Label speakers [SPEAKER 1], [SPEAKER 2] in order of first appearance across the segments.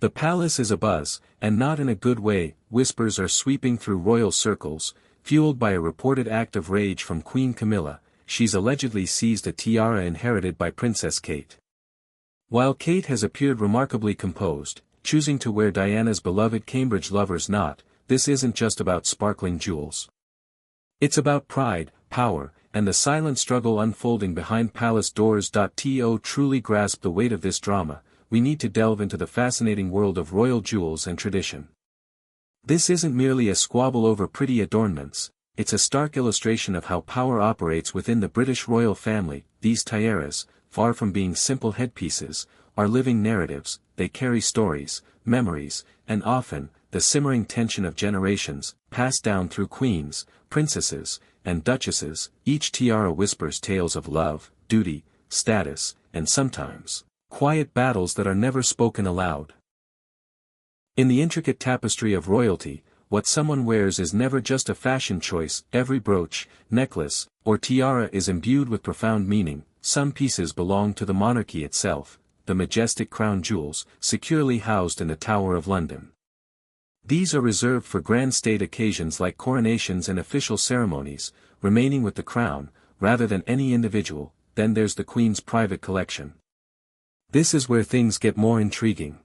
[SPEAKER 1] The palace is abuzz, and not in a good way. Whispers are sweeping through royal circles, fueled by a reported act of rage from Queen Camilla. She's allegedly seized a tiara inherited by Princess Kate. While Kate has appeared remarkably composed, choosing to wear Diana's beloved Cambridge lover's knot, this isn't just about sparkling jewels. It's about pride, power, and the silent struggle unfolding behind palace doors. To truly grasp the weight of this drama, we need to delve into the fascinating world of royal jewels and tradition. This isn't merely a squabble over pretty adornments, it's a stark illustration of how power operates within the British royal family. These tiaras, far from being simple headpieces, are living narratives. They carry stories, memories, and often, the simmering tension of generations, passed down through queens, princesses, and duchesses. Each tiara whispers tales of love, duty, status, and sometimes, quiet battles that are never spoken aloud. In the intricate tapestry of royalty, what someone wears is never just a fashion choice. Every brooch, necklace, or tiara is imbued with profound meaning. Some pieces belong to the monarchy itself, the majestic crown jewels, securely housed in the Tower of London. These are reserved for grand state occasions like coronations and official ceremonies, remaining with the crown, rather than any individual. Then there's the Queen's private collection. This is where things get more intriguing.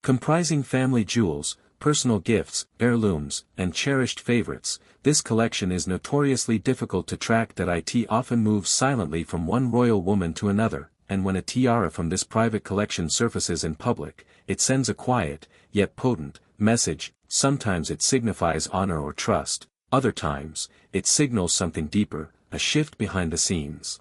[SPEAKER 1] Comprising family jewels, personal gifts, heirlooms, and cherished favorites, this collection is notoriously difficult to track. It often moves silently from one royal woman to another, and when a tiara from this private collection surfaces in public, it sends a quiet, yet potent, message. Sometimes it signifies honor or trust, other times, it signals something deeper, a shift behind the scenes.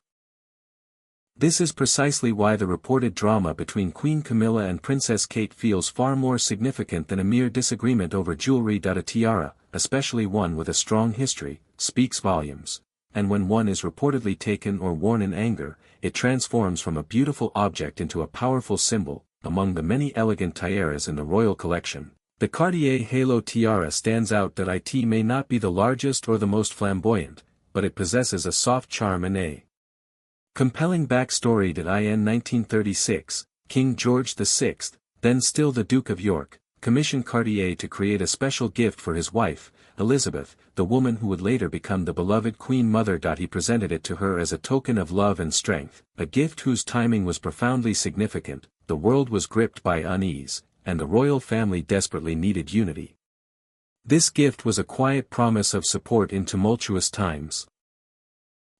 [SPEAKER 1] This is precisely why the reported drama between Queen Camilla and Princess Kate feels far more significant than a mere disagreement over jewelry. A tiara, especially one with a strong history, speaks volumes, and when one is reportedly taken or worn in anger, it transforms from a beautiful object into a powerful symbol. Among the many elegant tiaras in the royal collection, the Cartier Halo tiara stands out. It may not be the largest or the most flamboyant, but it possesses a soft charm and a compelling backstory. In 1936, King George VI, then still the Duke of York, commissioned Cartier to create a special gift for his wife, Elizabeth, the woman who would later become the beloved Queen Mother. He presented it to her as a token of love and strength, a gift whose timing was profoundly significant. The world was gripped by unease, and the royal family desperately needed unity. This gift was a quiet promise of support in tumultuous times.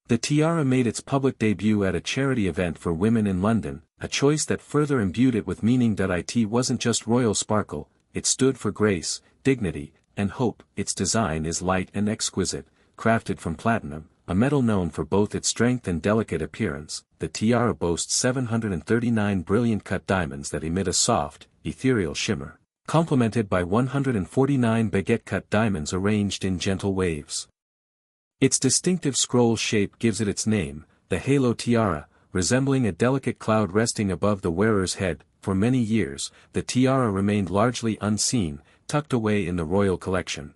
[SPEAKER 1] The tiara made its public debut at a charity event for women in London, a choice that further imbued it with meaning. It wasn't just royal sparkle, it stood for grace, dignity, and hope. Its design is light and exquisite, crafted from platinum, a metal known for both its strength and delicate appearance. The tiara boasts 739 brilliant cut diamonds that emit a soft, ethereal shimmer, complemented by 149 baguette-cut diamonds arranged in gentle waves. Its distinctive scroll shape gives it its name, the Halo tiara, resembling a delicate cloud resting above the wearer's head. For many years, the tiara remained largely unseen, tucked away in the royal collection.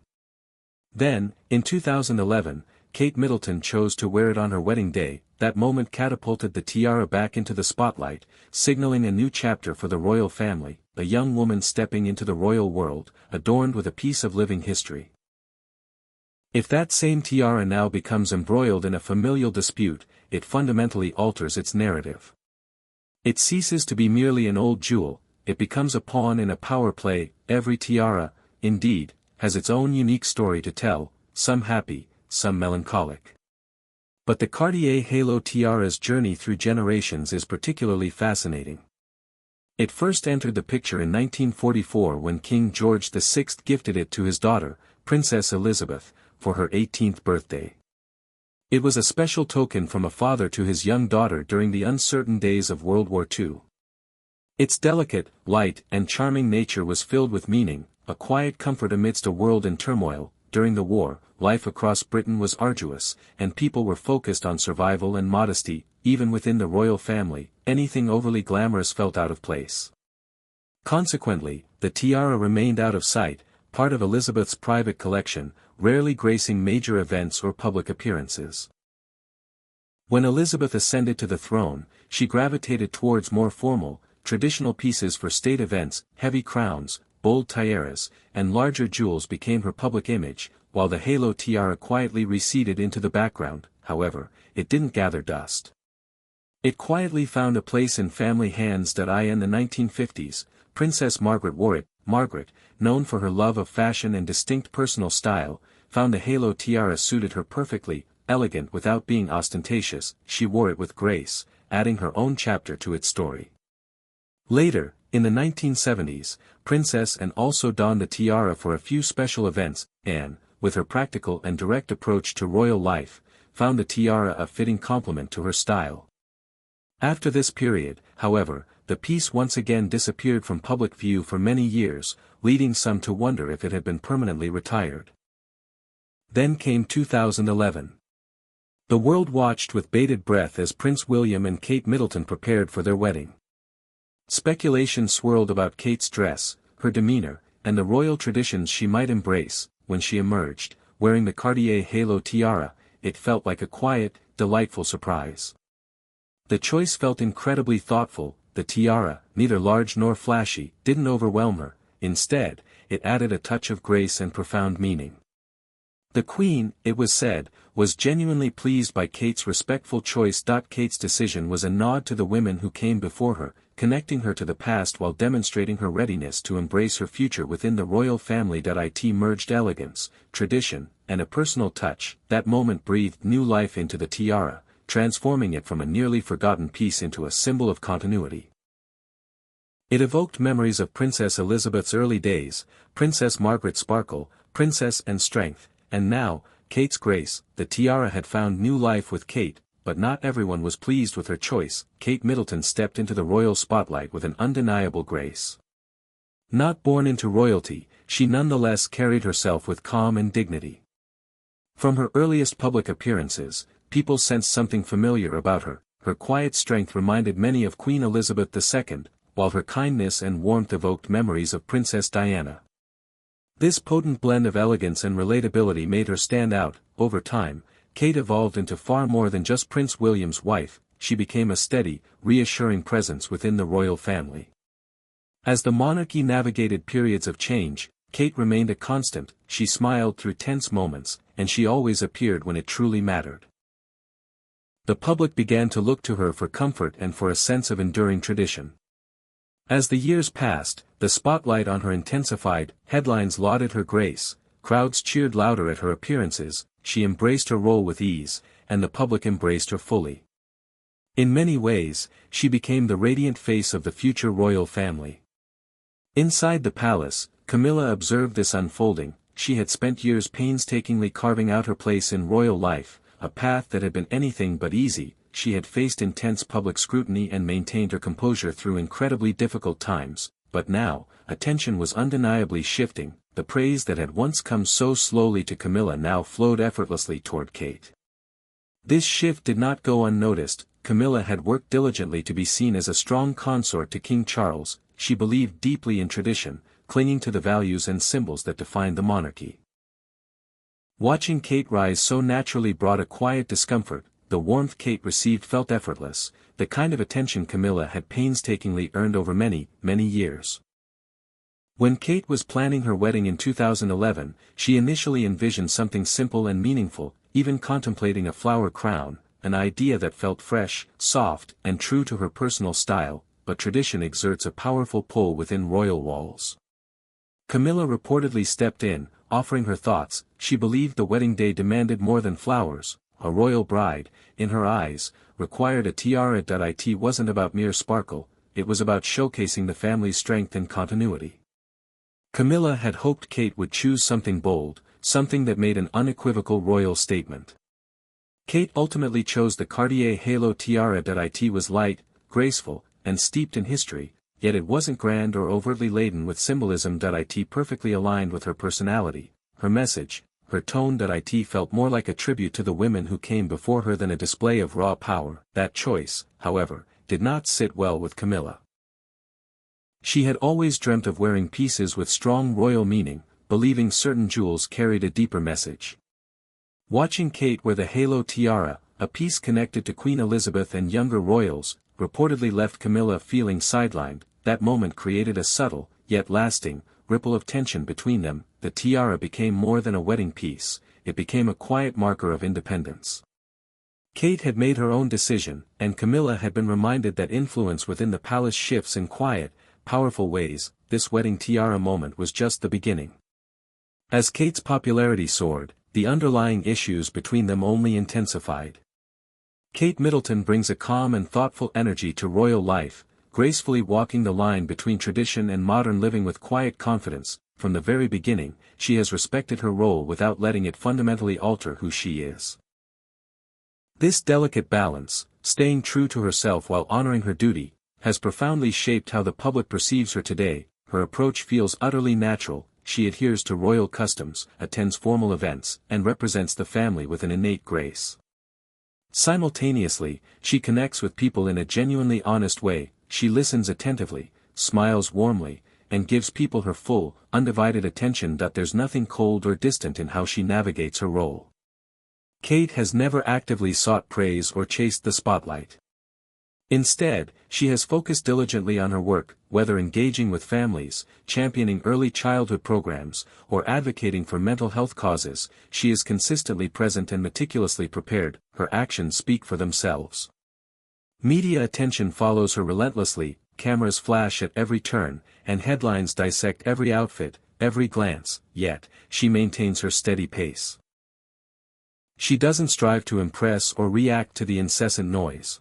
[SPEAKER 1] Then, in 2011, Kate Middleton chose to wear it on her wedding day. That moment catapulted the tiara back into the spotlight, signaling a new chapter for the royal family, a young woman stepping into the royal world, adorned with a piece of living history. If that same tiara now becomes embroiled in a familial dispute, it fundamentally alters its narrative. It ceases to be merely an old jewel, it becomes a pawn in a power play. Every tiara, indeed, has its own unique story to tell, some happy, some melancholic. But the Cartier Halo tiara's journey through generations is particularly fascinating. It first entered the picture in 1944 when King George VI gifted it to his daughter, Princess Elizabeth, for her 18th birthday. It was a special token from a father to his young daughter during the uncertain days of World War II. Its delicate, light, and charming nature was filled with meaning, a quiet comfort amidst a world in turmoil. During the war, life across Britain was arduous, and people were focused on survival and modesty. Even within the royal family, anything overly glamorous felt out of place. Consequently, the tiara remained out of sight, part of Elizabeth's private collection, rarely gracing major events or public appearances. When Elizabeth ascended to the throne, she gravitated towards more formal, traditional pieces for state events, heavy crowns, bold tiaras, and larger jewels became her public image, while the halo tiara quietly receded into the background. However, it didn't gather dust. It quietly found a place in family hands. In the 1950s, Princess Margaret wore it. Margaret, known for her love of fashion and distinct personal style, found the halo tiara suited her perfectly, elegant without being ostentatious. She wore it with grace, adding her own chapter to its story. Later, in the 1970s, Princess Anne also donned the tiara for a few special events. Anne, with her practical and direct approach to royal life, found the tiara a fitting complement to her style. After this period, however, the piece once again disappeared from public view for many years, leading some to wonder if it had been permanently retired. Then came 2011. The world watched with bated breath as Prince William and Kate Middleton prepared for their wedding. Speculation swirled about Kate's dress, her demeanor, and the royal traditions she might embrace. When she emerged, wearing the Cartier halo tiara, it felt like a quiet, delightful surprise. The choice felt incredibly thoughtful. The tiara, neither large nor flashy, didn't overwhelm her. Instead, it added a touch of grace and profound meaning. The Queen, it was said, was genuinely pleased by Kate's respectful choice. Kate's decision was a nod to the women who came before her, connecting her to the past while demonstrating her readiness to embrace her future within the royal family. It merged elegance, tradition, and a personal touch. That moment breathed new life into the tiara, transforming it from a nearly forgotten piece into a symbol of continuity. It evoked memories of Princess Elizabeth's early days, Princess Margaret's sparkle, Princess Anne's strength, and now, Kate's grace. The tiara had found new life with Kate, but not everyone was pleased with her choice. Kate Middleton stepped into the royal spotlight with an undeniable grace. Not born into royalty, she nonetheless carried herself with calm and dignity. From her earliest public appearances, people sensed something familiar about her. Her quiet strength reminded many of Queen Elizabeth II, while her kindness and warmth evoked memories of Princess Diana. This potent blend of elegance and relatability made her stand out. Over time, Kate evolved into far more than just Prince William's wife. She became a steady, reassuring presence within the royal family. As the monarchy navigated periods of change, Kate remained a constant. She smiled through tense moments, and she always appeared when it truly mattered. The public began to look to her for comfort and for a sense of enduring tradition. As the years passed, the spotlight on her intensified. Headlines lauded her grace, crowds cheered louder at her appearances. She embraced her role with ease, and the public embraced her fully. In many ways, she became the radiant face of the future royal family. Inside the palace, Camilla observed this unfolding. She had spent years painstakingly carving out her place in royal life, a path that had been anything but easy. She had faced intense public scrutiny and maintained her composure through incredibly difficult times, but now, attention was undeniably shifting. The praise that had once come so slowly to Camilla now flowed effortlessly toward Kate. This shift did not go unnoticed. Camilla had worked diligently to be seen as a strong consort to King Charles. She believed deeply in tradition, clinging to the values and symbols that defined the monarchy. Watching Kate rise so naturally brought a quiet discomfort. The warmth Kate received felt effortless, the kind of attention Camilla had painstakingly earned over many, many years. When Kate was planning her wedding in 2011, she initially envisioned something simple and meaningful, even contemplating a flower crown, an idea that felt fresh, soft, and true to her personal style. But tradition exerts a powerful pull within royal walls. Camilla reportedly stepped in, offering her thoughts. She believed the wedding day demanded more than flowers. A royal bride, in her eyes, required a tiara. It wasn't about mere sparkle, it was about showcasing the family's strength and continuity. Camilla had hoped Kate would choose something bold, something that made an unequivocal royal statement. Kate ultimately chose the Cartier halo tiara. It was light, graceful, and steeped in history, yet it wasn't grand or overtly laden with symbolism. It perfectly aligned with her personality, her message, her tone. It felt more like a tribute to the women who came before her than a display of raw power. That choice, however, did not sit well with Camilla. She had always dreamt of wearing pieces with strong royal meaning, believing certain jewels carried a deeper message. Watching Kate wear the halo tiara, a piece connected to Queen Elizabeth and younger royals, reportedly left Camilla feeling sidelined. That moment created a subtle, yet lasting, ripple of tension between them. The tiara became more than a wedding piece, it became a quiet marker of independence. Kate had made her own decision, and Camilla had been reminded that influence within the palace shifts in quiet, powerful ways. This wedding tiara moment was just the beginning. As Kate's popularity soared, the underlying issues between them only intensified. Kate Middleton brings a calm and thoughtful energy to royal life, gracefully walking the line between tradition and modern living with quiet confidence. From the very beginning, she has respected her role without letting it fundamentally alter who she is. This delicate balance, staying true to herself while honoring her duty, has profoundly shaped how the public perceives her today. Her approach feels utterly natural, she adheres to royal customs, attends formal events, and represents the family with an innate grace. Simultaneously, she connects with people in a genuinely honest way. She listens attentively, smiles warmly, and gives people her full, undivided attention. There's nothing cold or distant in how she navigates her role. Kate has never actively sought praise or chased the spotlight. Instead, she has focused diligently on her work, whether engaging with families, championing early childhood programs, or advocating for mental health causes. She is consistently present and meticulously prepared. Her actions speak for themselves. Media attention follows her relentlessly, cameras flash at every turn, and headlines dissect every outfit, every glance, yet, she maintains her steady pace. She doesn't strive to impress or react to the incessant noise.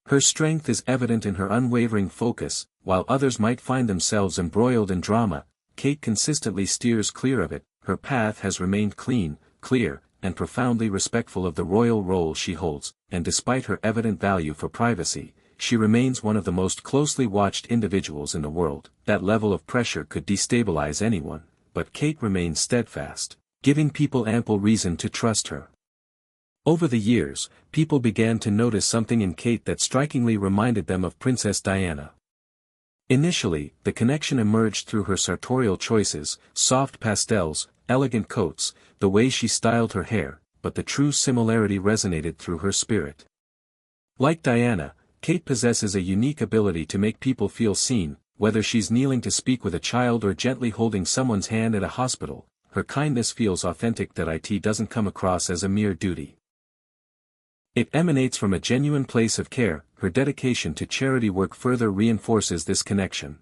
[SPEAKER 1] Her strength is evident in her unwavering focus. While others might find themselves embroiled in drama, Kate consistently steers clear of it. Her path has remained clean, clear, and profoundly respectful of the royal role she holds, and despite her evident value for privacy, she remains one of the most closely watched individuals in the world. That level of pressure could destabilize anyone, but Kate remains steadfast, giving people ample reason to trust her. Over the years, people began to notice something in Kate that strikingly reminded them of Princess Diana. Initially, the connection emerged through her sartorial choices, soft pastels, elegant coats, the way she styled her hair, but the true similarity resonated through her spirit. Like Diana, Kate possesses a unique ability to make people feel seen. Whether she's kneeling to speak with a child or gently holding someone's hand at a hospital, her kindness feels authentic. It doesn't come across as a mere duty. It emanates from a genuine place of care. Her dedication to charity work further reinforces this connection.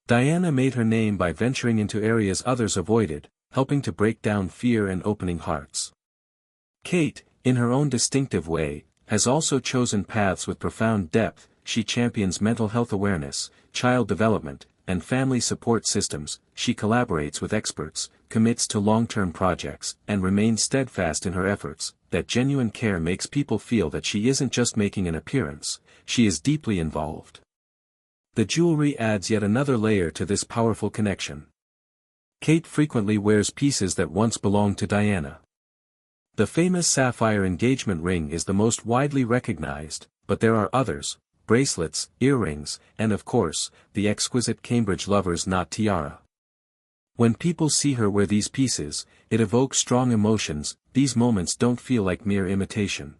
[SPEAKER 1] Diana made her name by venturing into areas others avoided, helping to break down fear and opening hearts. Kate, in her own distinctive way, has also chosen paths with profound depth. She champions mental health awareness, child development, and family support systems. She collaborates with experts, commits to long-term projects, and remains steadfast in her efforts. That genuine care makes people feel that she isn't just making an appearance, she is deeply involved. The jewelry adds yet another layer to this powerful connection. Kate frequently wears pieces that once belonged to Diana. The famous sapphire engagement ring is the most widely recognized, but there are others: bracelets, earrings, and of course, the exquisite Cambridge lover's knot tiara. When people see her wear these pieces, it evokes strong emotions. These moments don't feel like mere imitation.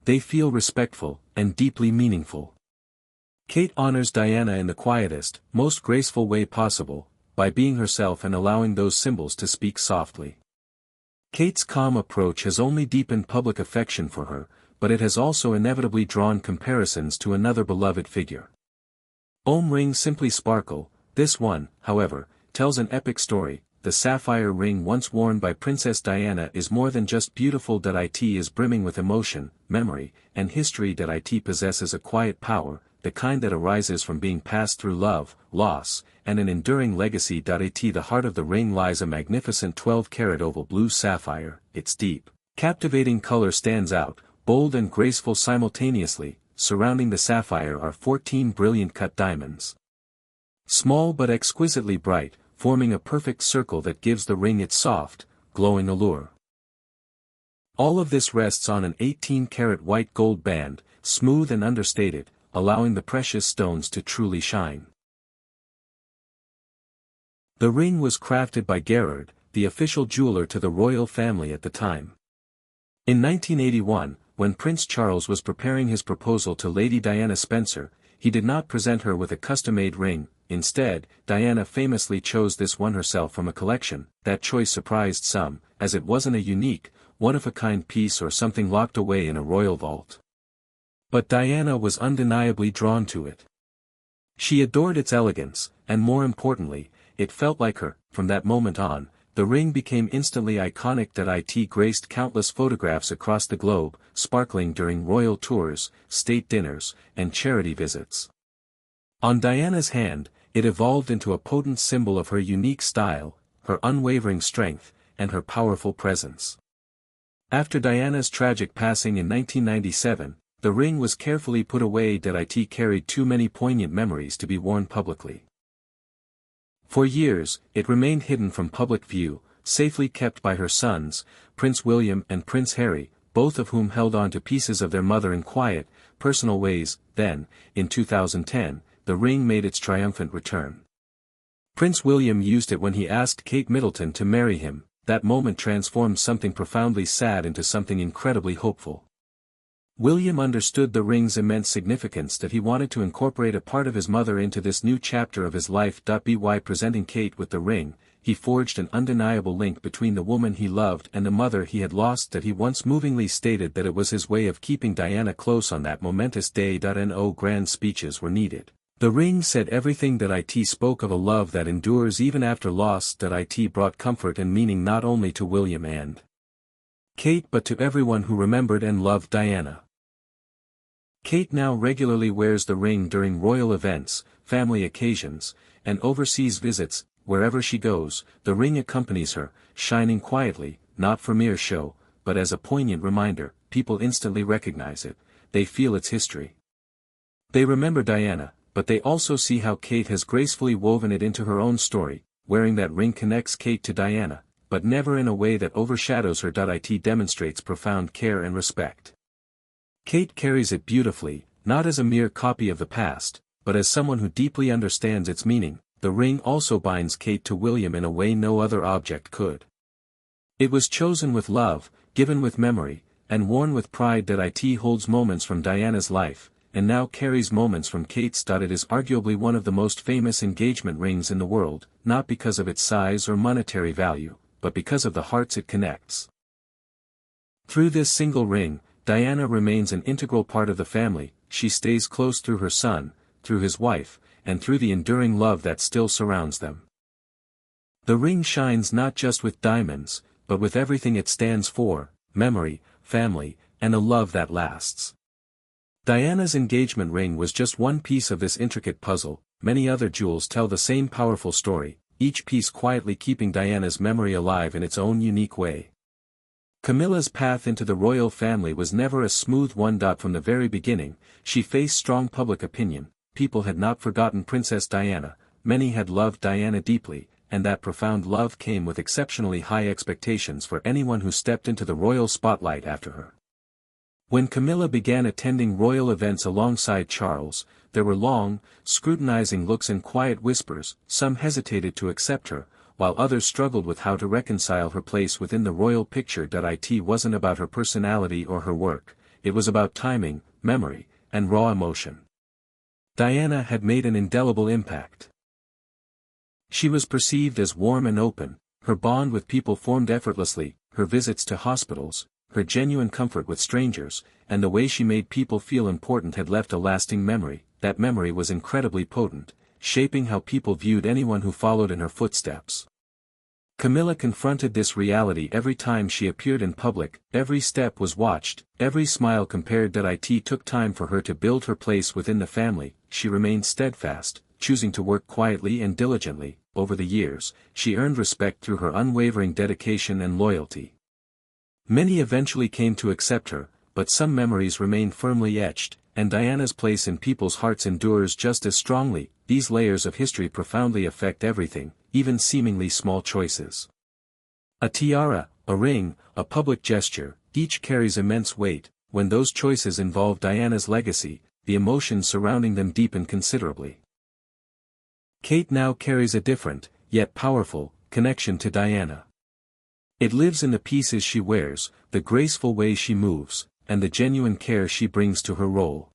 [SPEAKER 1] They feel respectful, and deeply meaningful. Kate honors Diana in the quietest, most graceful way possible, by being herself and allowing those symbols to speak softly. Kate's calm approach has only deepened public affection for her, but it has also inevitably drawn comparisons to another beloved figure. Rings simply sparkle. This one, however, tells an epic story. The sapphire ring once worn by Princess Diana is more than just beautiful. It is brimming with emotion, memory, and history. It possesses a quiet power, the kind that arises from being passed through love, loss, and an enduring legacy. At the heart of the ring lies a magnificent 12-carat oval blue sapphire. Its deep, captivating color stands out, bold and graceful simultaneously. Surrounding the sapphire are 14 brilliant cut diamonds. Small but exquisitely bright, forming a perfect circle that gives the ring its soft, glowing allure. All of this rests on an 18-carat white gold band, smooth and understated, allowing the precious stones to truly shine. The ring was crafted by Gerard, the official jeweler to the royal family at the time. In 1981, when Prince Charles was preparing his proposal to Lady Diana Spencer, he did not present her with a custom-made ring. Instead, Diana famously chose this one herself from a collection. That choice surprised some, as it wasn't a unique, one-of-a-kind piece or something locked away in a royal vault. But Diana was undeniably drawn to it. She adored its elegance, and more importantly, it felt like her. From that moment on, the ring became instantly iconic. It graced countless photographs across the globe, sparkling during royal tours, state dinners, and charity visits. On Diana's hand, it evolved into a potent symbol of her unique style, her unwavering strength, and her powerful presence. After Diana's tragic passing in 1997, the ring was carefully put away. It carried too many poignant memories to be worn publicly. For years, it remained hidden from public view, safely kept by her sons, Prince William and Prince Harry, both of whom held on to pieces of their mother in quiet, personal ways. Then, in 2010, the ring made its triumphant return. Prince William used it when he asked Kate Middleton to marry him. That moment transformed something profoundly sad into something incredibly hopeful. William understood the ring's immense significance, that he wanted to incorporate a part of his mother into this new chapter of his life. By presenting Kate with the ring, he forged an undeniable link between the woman he loved and the mother he had lost. That he once movingly stated that it was his way of keeping Diana close on that momentous day. No grand speeches were needed. The ring said everything. It spoke of a love that endures even after loss. It brought comfort and meaning not only to William and Kate but to everyone who remembered and loved Diana. Kate now regularly wears the ring during royal events, family occasions, and overseas visits. Wherever she goes, the ring accompanies her, shining quietly, not for mere show, but as a poignant reminder. People instantly recognize it, they feel its history. They remember Diana, but they also see how Kate has gracefully woven it into her own story. Wearing that ring connects Kate to Diana, but never in a way that overshadows her. It demonstrates profound care and respect. Kate carries it beautifully, not as a mere copy of the past, but as someone who deeply understands its meaning. The ring also binds Kate to William in a way no other object could. It was chosen with love, given with memory, and worn with pride. It holds moments from Diana's life, and now carries moments from Kate's. It is arguably one of the most famous engagement rings in the world, not because of its size or monetary value, but because of the hearts it connects. Through this single ring, Diana remains an integral part of the family. She stays close through her son, through his wife, and through the enduring love that still surrounds them. The ring shines not just with diamonds, but with everything it stands for: memory, family, and a love that lasts. Diana's engagement ring was just one piece of this intricate puzzle. Many other jewels tell the same powerful story, each piece quietly keeping Diana's memory alive in its own unique way. Camilla's path into the royal family was never a smooth one. From the very beginning, she faced strong public opinion. People had not forgotten Princess Diana, many had loved Diana deeply, and that profound love came with exceptionally high expectations for anyone who stepped into the royal spotlight after her. When Camilla began attending royal events alongside Charles, there were long, scrutinizing looks and quiet whispers. Some hesitated to accept her, while others struggled with how to reconcile her place within the royal picture. It wasn't about her personality or her work, it was about timing, memory, and raw emotion. Diana had made an indelible impact. She was perceived as warm and open, her bond with people formed effortlessly, her visits to hospitals, her genuine comfort with strangers, and the way she made people feel important had left a lasting memory. That memory was incredibly potent, shaping how people viewed anyone who followed in her footsteps. Camilla confronted this reality every time she appeared in public. Every step was watched, every smile compared. It took time for her to build her place within the family. She remained steadfast, choosing to work quietly and diligently. Over the years, she earned respect through her unwavering dedication and loyalty. Many eventually came to accept her, but some memories remain firmly etched, and Diana's place in people's hearts endures just as strongly. These layers of history profoundly affect everything, even seemingly small choices. A tiara, a ring, a public gesture, each carries immense weight. When those choices involve Diana's legacy, the emotions surrounding them deepen considerably. Kate now carries a different, yet powerful, connection to Diana. It lives in the pieces she wears, the graceful way she moves, and the genuine care she brings to her role.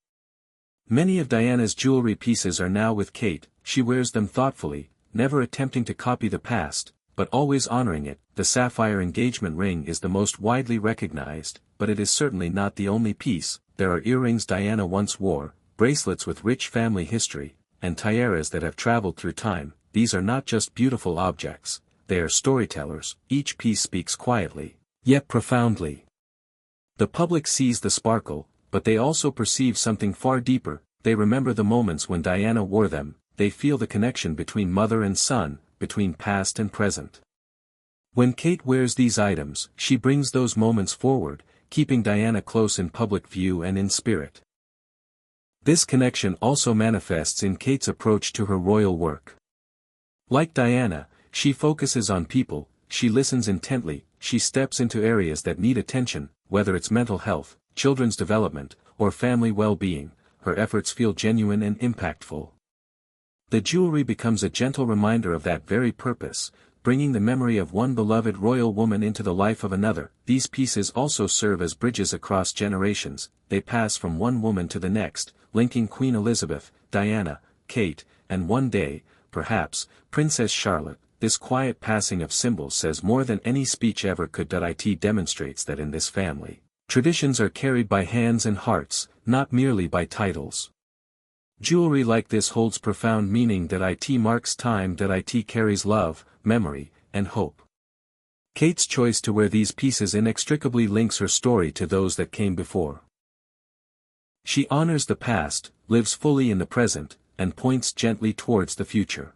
[SPEAKER 1] Many of Diana's jewelry pieces are now with Kate. She wears them thoughtfully, never attempting to copy the past, but always honoring it. The sapphire engagement ring is the most widely recognized, but it is certainly not the only piece. There are earrings Diana once wore, bracelets with rich family history, and tiaras that have traveled through time. These are not just beautiful objects, they are storytellers. Each piece speaks quietly, yet profoundly. The public sees the sparkle, but they also perceive something far deeper. They remember the moments when Diana wore them. They feel the connection between mother and son, between past and present. When Kate wears these items, she brings those moments forward, keeping Diana close in public view and in spirit. This connection also manifests in Kate's approach to her royal work. Like Diana, she focuses on people, she listens intently, she steps into areas that need attention, whether it's mental health, children's development, or family well-being. Her efforts feel genuine and impactful. The jewelry becomes a gentle reminder of that very purpose, bringing the memory of one beloved royal woman into the life of another. These pieces also serve as bridges across generations. They pass from one woman to the next, linking Queen Elizabeth, Diana, Kate, and one day, perhaps, Princess Charlotte. This quiet passing of symbols says more than any speech ever could. It demonstrates that in this family, traditions are carried by hands and hearts, not merely by titles. Jewelry like this holds profound meaning. It marks time. It carries love, memory, and hope. Kate's choice to wear these pieces inextricably links her story to those that came before. She honors the past, lives fully in the present, and points gently towards the future.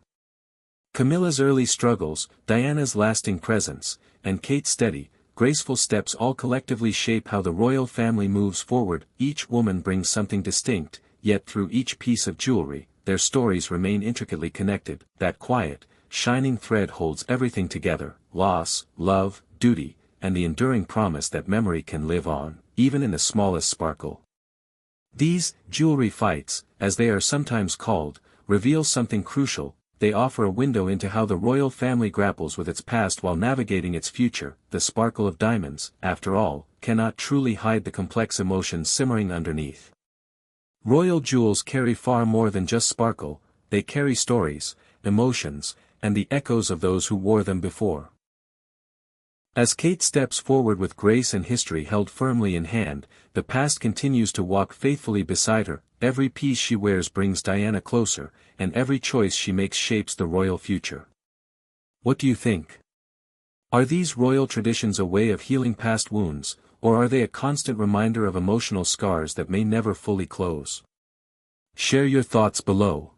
[SPEAKER 1] Camilla's early struggles, Diana's lasting presence, and Kate's steady, graceful steps all collectively shape how the royal family moves forward. Each woman brings something distinct, yet through each piece of jewelry, their stories remain intricately connected. That quiet, shining thread holds everything together: loss, love, duty, and the enduring promise that memory can live on, even in the smallest sparkle. These jewelry fights, as they are sometimes called, reveal something crucial. They offer a window into how the royal family grapples with its past while navigating its future. The sparkle of diamonds, after all, cannot truly hide the complex emotions simmering underneath. Royal jewels carry far more than just sparkle. They carry stories, emotions, and the echoes of those who wore them before. As Kate steps forward with grace and history held firmly in hand, the past continues to walk faithfully beside her. Every piece she wears brings Diana closer, and every choice she makes shapes the royal future. What do you think? Are these royal traditions a way of healing past wounds, or are they a constant reminder of emotional scars that may never fully close? Share your thoughts below.